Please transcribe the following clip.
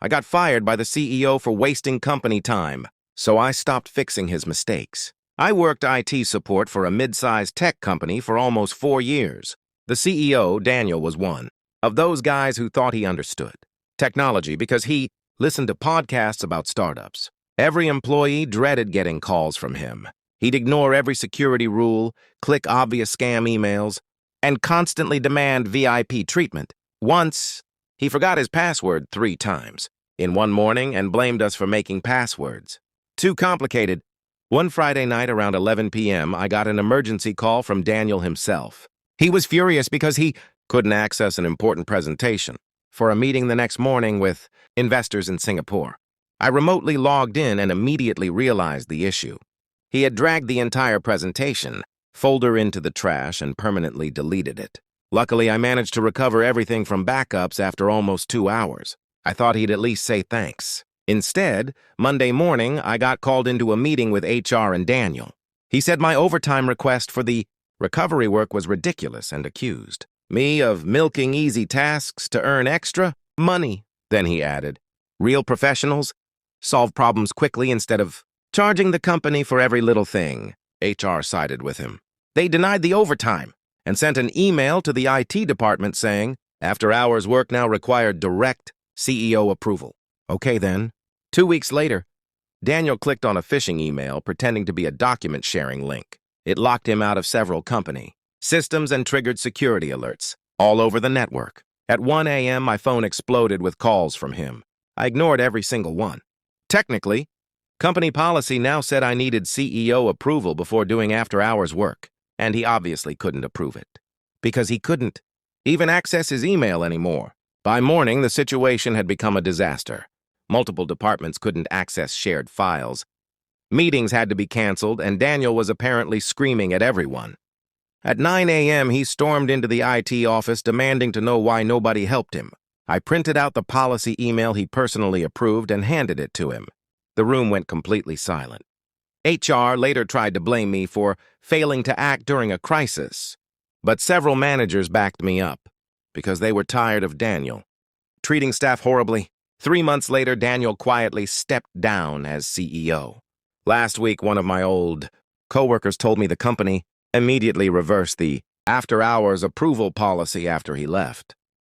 I got fired by the CEO for wasting company time, so I stopped fixing his mistakes. I worked IT support for a mid-sized tech company for almost 4 years. The CEO, Daniel, was one of those guys who thought he understood technology because he listened to podcasts about startups. Every employee dreaded getting calls from him. He'd ignore every security rule, click obvious scam emails, and constantly demand VIP treatment. Once, he forgot his password 3 times in one morning and blamed us for making passwords too complicated. One Friday night around 11 p.m., I got an emergency call from Daniel himself. He was furious because he couldn't access an important presentation for a meeting the next morning with investors in Singapore. I remotely logged in and immediately realized the issue. He had dragged the entire presentation folder into the trash and permanently deleted it. Luckily, I managed to recover everything from backups after almost 2 hours. I thought he'd at least say thanks. Instead, Monday morning, I got called into a meeting with HR and Daniel. He said my overtime request for the recovery work was ridiculous and accused me of milking easy tasks to earn extra money. Then he added, real professionals solve problems quickly instead of charging the company for every little thing. HR sided with him. They denied the overtime and sent an email to the IT department saying after-hours work now required direct CEO approval. Okay then. 2 weeks later, Daniel clicked on a phishing email pretending to be a document-sharing link. It locked him out of several company systems and triggered security alerts all over the network. At 1 a.m., my phone exploded with calls from him. I ignored every single one. Technically, company policy now said I needed CEO approval before doing after-hours work, and he obviously couldn't approve it, because he couldn't even access his email anymore. By morning, the situation had become a disaster. Multiple departments couldn't access shared files. Meetings had to be canceled, and Daniel was apparently screaming at everyone. At 9 a.m., he stormed into the IT office demanding to know why nobody helped him. I printed out the policy email he personally approved and handed it to him. The room went completely silent. HR later tried to blame me for failing to act during a crisis, but several managers backed me up because they were tired of Daniel treating staff horribly. 3 months later, Daniel quietly stepped down as CEO. Last week, one of my old coworkers told me the company immediately reversed the after-hours approval policy after he left.